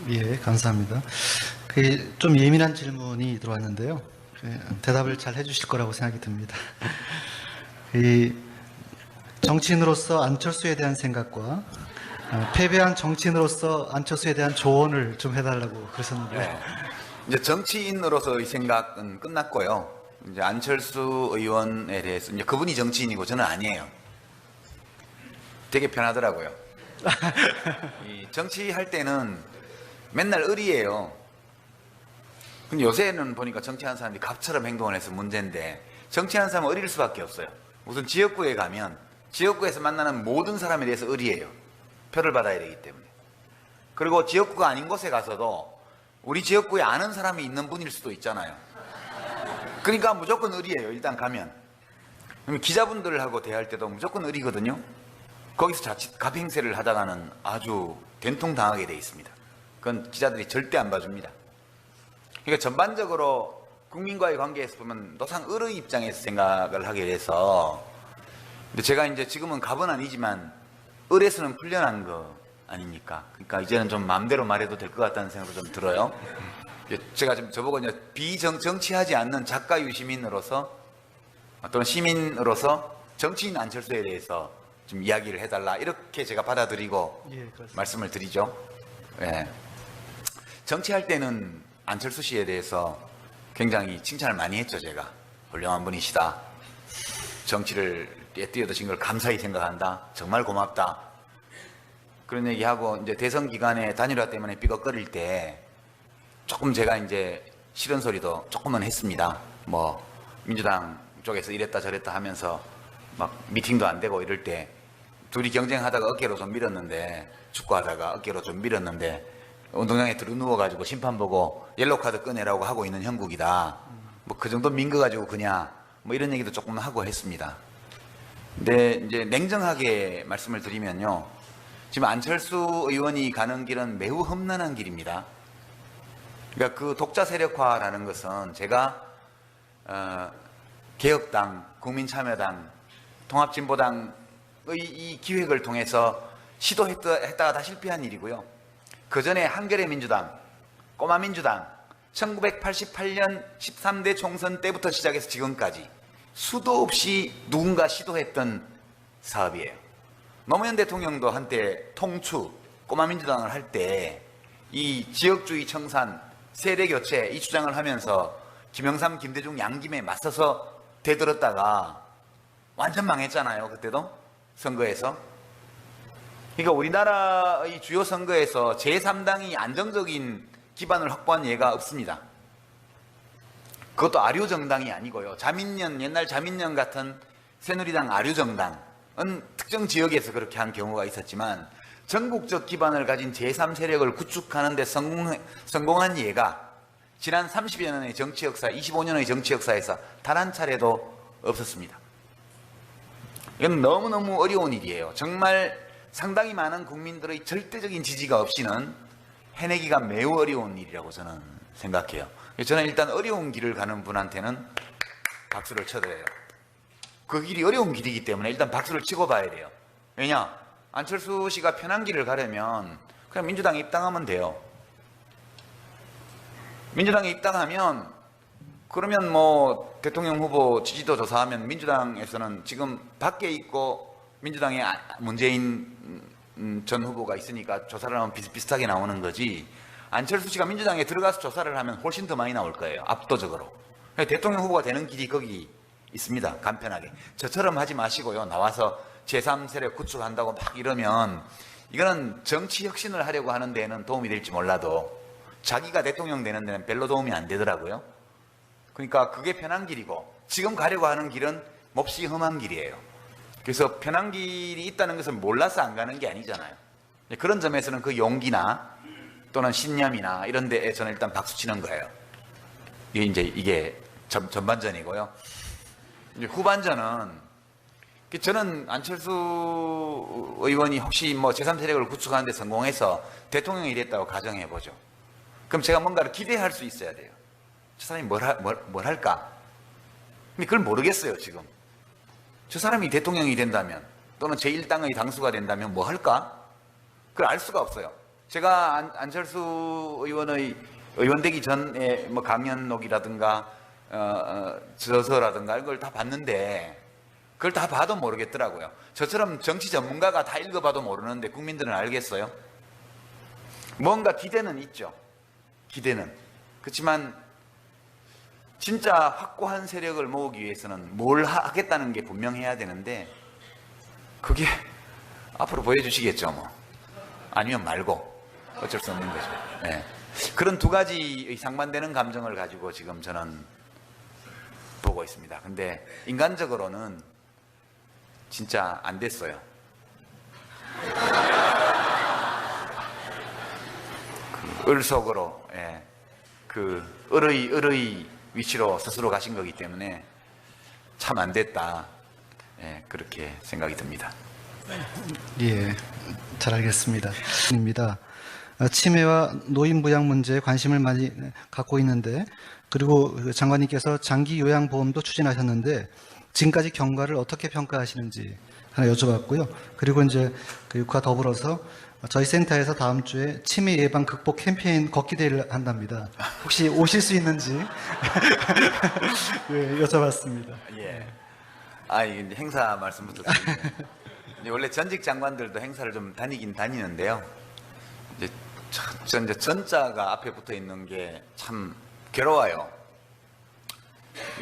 예, 감사합니다. 좀 예민한 질문이 들어왔는데요. 대답을 잘 해주실 거라고 생각이 듭니다. 이 정치인으로서 안철수에 대한 생각과 패배한 정치인으로서 안철수에 대한 조언을 좀 해달라고 그러셨는데. 네. 이제 정치인으로서의 생각은 끝났고요. 이제 안철수 의원에 대해서 이제 그분이 정치인이고 저는 아니에요. 되게 편하더라고요. 이 정치할 때는 맨날 을이에요. 근데 요새는 보니까 정치하는 사람들이 갑처럼 행동을 해서 문제인데, 정치하는 사람은 을일 수밖에 없어요. 우선 지역구에 가면 지역구에서 만나는 모든 사람에 대해서 을이에요. 표를 받아야 되기 때문에. 그리고 지역구가 아닌 곳에 가서도 우리 지역구에 아는 사람이 있는 분일 수도 있잖아요. 그러니까 무조건 을이에요. 일단 가면. 기자분들하고 대할 때도 무조건 을이거든요. 거기서 자칫 갑행세를 하다가는 아주 된통당하게 돼 있습니다. 그건 기자들이 절대 안 봐줍니다. 그러니까 전반적으로 국민과의 관계에서 보면 노상 을의 입장에서 생각을 하게 돼서, 근데 제가 이제 지금은 갑은 아니지만 을에서는 풀려난 거 아닙니까? 그러니까 이제는 좀 마음대로 말해도 될 것 같다는 생각도 좀 들어요. 제가 지금 저보고 이제 정치하지 않는 작가 유시민으로서 또는 시민으로서 정치인 안철수에 대해서 좀 이야기를 해달라, 이렇게 제가 받아들이고 예, 말씀을 드리죠. 예. 정치할 때는 안철수 씨에 대해서 굉장히 칭찬을 많이 했죠. 제가 훌륭한 분이시다, 정치를 뛰어드신 걸 감사히 생각한다, 정말 고맙다, 그런 얘기하고, 이제 대선 기간에 단일화 때문에 삐걱거릴 때 조금 제가 이제 싫은 소리도 조금은 했습니다. 뭐 민주당 쪽에서 이랬다 저랬다 하면서 막 미팅도 안 되고 이럴 때 둘이 경쟁하다가 어깨로 좀 밀었는데, 축구하다가 어깨로 좀 밀었는데 운동장에 들어 누워가지고 심판 보고 옐로우 카드 꺼내라고 하고 있는 형국이다, 뭐 그 정도 민 거 가지고 그냥 뭐 이런 얘기도 조금 하고 했습니다. 근데 이제 냉정하게 말씀을 드리면요, 지금 안철수 의원이 가는 길은 매우 험난한 길입니다. 그러니까 그 독자 세력화라는 것은 제가 개혁당, 국민참여당, 통합진보당의 이 기획을 통해서 시도했다가 다 실패한 일이고요. 그 전에 한겨레 민주당, 꼬마 민주당, 1988년 13대 총선 때부터 시작해서 지금까지 수도 없이 누군가 시도했던 사업이에요. 노무현 대통령도 한때 통추, 꼬마 민주당을 할 때 이 지역주의 청산, 세대 교체 이 주장을 하면서 김영삼, 김대중 양김에 맞서서 대들었다가 완전 망했잖아요. 그때도 선거에서. 그러니까 우리나라의 주요 선거에서 제3당이 안정적인 기반을 확보한 예가 없습니다. 그것도 아류 정당이 아니고요. 자민련, 옛날 자민련 같은 새누리당 아류 정당은 특정 지역에서 그렇게 한 경우가 있었지만, 전국적 기반을 가진 제3세력을 구축하는 데 성공한 예가 지난 30여 년의 정치 역사, 25년의 정치 역사에서 단 한 차례도 없었습니다. 이건 너무너무 어려운 일이에요. 정말 상당히 많은 국민들의 절대적인 지지가 없이는 해내기가 매우 어려운 일이라고 저는 생각해요. 저는 일단 어려운 길을 가는 분한테는 박수를 쳐드려요. 그 길이 어려운 길이기 때문에 일단 박수를 치고 봐야 돼요. 왜냐? 안철수 씨가 편한 길을 가려면 그냥 민주당에 입당하면 돼요. 민주당에 입당하면, 그러면 뭐 대통령 후보 지지도 조사하면 민주당에서는 지금 밖에 있고 민주당에 문재인 전 후보가 있으니까 조사를 하면 비슷비슷하게 나오는 거지, 안철수 씨가 민주당에 들어가서 조사를 하면 훨씬 더 많이 나올 거예요. 압도적으로. 대통령 후보가 되는 길이 거기 있습니다. 간편하게. 저처럼 하지 마시고요. 나와서 제3세력 구축한다고 막 이러면 이거는 정치 혁신을 하려고 하는 데에는 도움이 될지 몰라도 자기가 대통령 되는 데는 별로 도움이 안 되더라고요. 그러니까 그게 편한 길이고, 지금 가려고 하는 길은 몹시 험한 길이에요. 그래서 편한 길이 있다는 것을 몰라서 안 가는 게 아니잖아요. 그런 점에서는 그 용기나 또는 신념이나 이런 데에 저는 일단 박수 치는 거예요. 이게 전반전이고요. 이제 후반전은, 저는 안철수 의원이 혹시 뭐 제3세력을 구축하는 데 성공해서 대통령이 됐다고 가정해보죠. 그럼 제가 뭔가를 기대할 수 있어야 돼요. 저 사람이 뭘 할까? 근데 그걸 모르겠어요, 지금. 저 사람이 대통령이 된다면, 또는 제1당의 당수가 된다면 뭐 할까? 그걸 알 수가 없어요. 제가 안철수 의원의 의원 되기 전에 뭐 강연록이라든가 저서라든가 이걸 다 봤는데 그걸 다 봐도 모르겠더라고요. 저처럼 정치 전문가가 다 읽어봐도 모르는데 국민들은 알겠어요? 뭔가 기대는 있죠. 기대는. 그렇지만 진짜 확고한 세력을 모으기 위해서는 뭘 하겠다는 게 분명해야 되는데 그게 앞으로 보여주시겠죠. 뭐 아니면 말고 어쩔 수 없는 거죠. 네. 그런 두 가지의 상반되는 감정을 가지고 지금 저는 보고 있습니다. 근데 인간적으로는 진짜 안 됐어요. 그 을 속으로, 예, 그 을의 위치로 스스로 가신 거기 때문에 참 안 됐다. 예, 그렇게 생각이 듭니다. 예, 잘 알겠습니다. 입니다. 치매와 노인 부양 문제에 관심을 많이 갖고 있는데, 그리고 장관님께서 장기 요양보험도 추진하셨는데 지금까지 경과를 어떻게 평가하시는지 하나 여쭤봤고요. 그리고 이제 그와 더불어서 저희 센터에서 다음 주에 치매 예방 극복 캠페인 걷기 대회를 한답니다. 혹시 오실 수 있는지 예, 여쭤봤습니다. 예. 이 행사 말씀부터 드리면 원래 전직 장관들도 행사를 좀 다니긴 다니는데요. 이제 전자가 앞에 붙어 있는 게 참 괴로워요.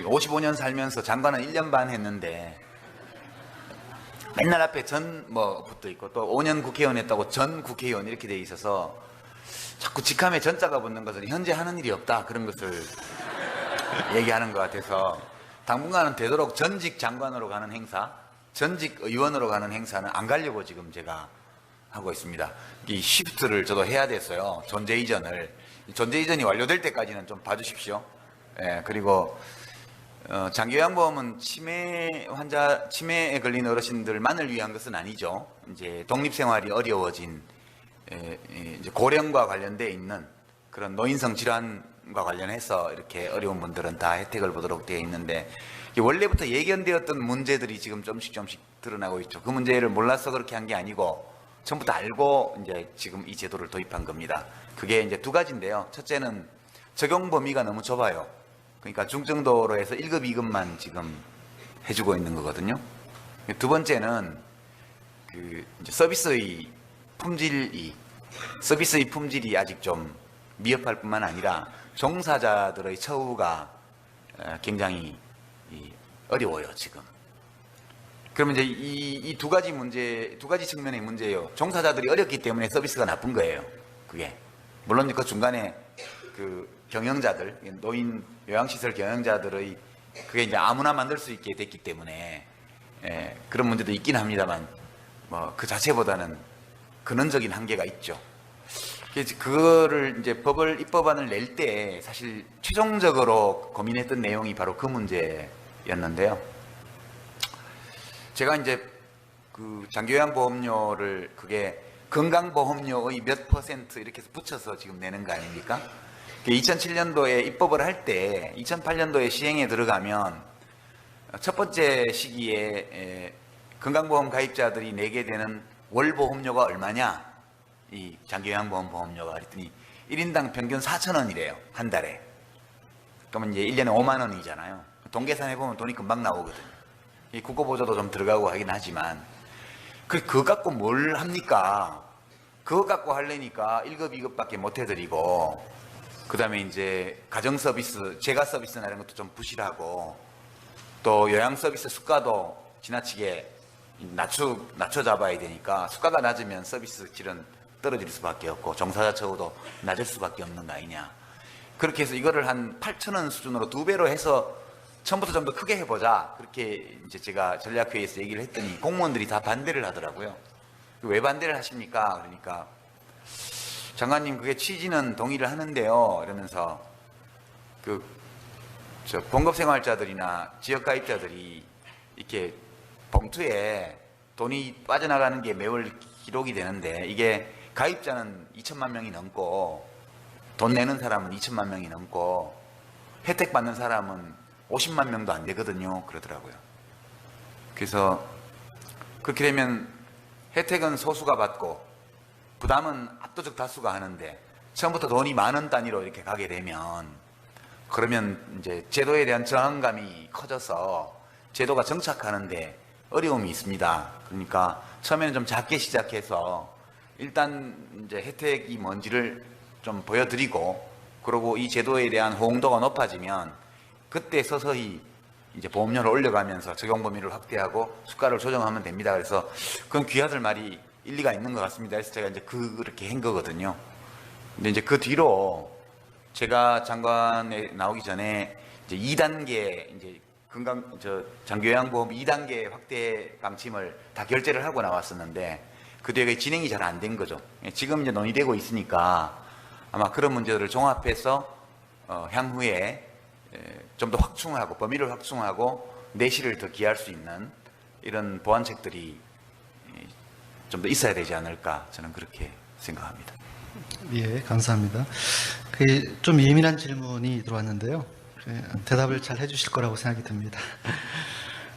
55년 살면서 장관은 1년 반 했는데 맨날 앞에 전 뭐 붙어 있고 또 5년 국회의원 했다고 전 국회의원 이렇게 돼 있어서 자꾸 직함에 전자가 붙는 것은 현재 하는 일이 없다 그런 것을 얘기하는 것 같아서 당분간은 되도록 전직 장관으로 가는 행사, 전직 의원으로 가는 행사는 안 가려고 지금 제가 하고 있습니다. 이 시프트를 저도 해야 됐어요. 존재 이전을. 존재 이전이 완료될 때까지는 좀 봐주십시오. 예, 그리고 장기요양보험은 치매에 걸린 어르신들만을 위한 것은 아니죠. 이제 독립생활이 어려워진 이제 고령과 관련돼 있는 그런 노인성 질환과 관련해서 이렇게 어려운 분들은 다 혜택을 보도록 되어 있는데 원래부터 예견되었던 문제들이 지금 조금씩 드러나고 있죠. 그 문제를 몰라서 그렇게 한 게 아니고 처음부터 알고 이제 지금 이 제도를 도입한 겁니다. 그게 이제 두 가지인데요. 첫째는 적용 범위가 너무 좁아요. 그러니까 중증도로 해서 1급, 2급만 지금 해주고 있는 거거든요. 두 번째는 그 이제 서비스의 품질이 아직 좀 미흡할 뿐만 아니라 종사자들의 처우가 굉장히 어려워요, 지금. 그러면 이제 이 두 가지 문제, 두 가지 측면의 문제예요. 종사자들이 어렵기 때문에 서비스가 나쁜 거예요. 그게. 물론 그 중간에 그 경영자들, 노인 요양시설 경영자들의 그게 이제 아무나 만들 수 있게 됐기 때문에 그런 문제도 있긴 합니다만 뭐 그 자체보다는 근원적인 한계가 있죠. 그거를 이제 입법안을 낼 때 사실 최종적으로 고민했던 내용이 바로 그 문제였는데요. 제가 이제 그 장기요양보험료를 그게 건강보험료의 몇 % 이렇게 해서 붙여서 지금 내는 거 아닙니까? 2007년도에 입법을 할 때 2008년도에 시행에 들어가면 첫 번째 시기에 건강보험 가입자들이 내게 되는 월보험료가 얼마냐? 이 장기요양보험 보험료가 그랬더니 1인당 평균 4,000원이래요. 한 달에. 그러면 이제 1년에 5만 원이잖아요. 동계산 해보면 돈이 금방 나오거든요. 이 국고보조도 좀 들어가고 하긴 하지만 그거 갖고 뭘 합니까? 그거 갖고 하려니까 1급, 2급밖에 못 해드리고 그 다음에 이제 가정서비스, 재가서비스나 이런 것도 좀 부실하고 또 요양서비스 수가도 지나치게 낮춰 잡아야 되니까 수가가 낮으면 서비스 질은 떨어질 수밖에 없고 종사자 처우도 낮을 수밖에 없는 거 아니냐. 그렇게 해서 이거를 한 8,000원 수준으로 2배로 해서 처음부터 좀 더 크게 해보자. 그렇게 이제 제가 전략회의에서 얘기를 했더니 공무원들이 다 반대를 하더라고요. 왜 반대를 하십니까? 그러니까 장관님 그게 취지는 동의를 하는데요. 이러면서 봉급생활자들이나 지역가입자들이 이렇게 봉투에 돈이 빠져나가는 게 매월 기록이 되는데 이게 가입자는 2천만 명이 넘고 돈 내는 사람은 2천만 명이 넘고 혜택 받는 사람은 50만 명도 안 되거든요. 그러더라고요. 그래서 그렇게 되면 혜택은 소수가 받고 부담은 압도적 다수가 하는데 처음부터 돈이 만 원 단위로 이렇게 가게 되면 그러면 이제 제도에 대한 저항감이 커져서 제도가 정착하는데 어려움이 있습니다. 그러니까 처음에는 좀 작게 시작해서 일단 이제 혜택이 뭔지를 좀 보여드리고 그리고 이 제도에 대한 호응도가 높아지면 그때 서서히 이제 보험료를 올려가면서 적용 범위를 확대하고 수가를 조정하면 됩니다. 그래서 그건 귀하들 말이 일리가 있는 것 같습니다. 그래서 제가 이제 그렇게 한 거거든요. 근데 이제 그 뒤로 제가 장관에 나오기 전에 이제 2단계 이제 장기요양보험 2단계 확대 방침을 다 결재를 하고 나왔었는데 그 뒤에 진행이 잘 안 된 거죠. 지금 이제 논의되고 있으니까 아마 그런 문제들을 종합해서 향후에 좀 더 확충하고 범위를 확충하고 내실을 더 기할 수 있는 이런 보완책들이 좀 더 있어야 되지 않을까 저는 그렇게 생각합니다. 예, 감사합니다. 좀 예민한 질문이 들어왔는데요. 대답을 잘 해주실 거라고 생각이 듭니다.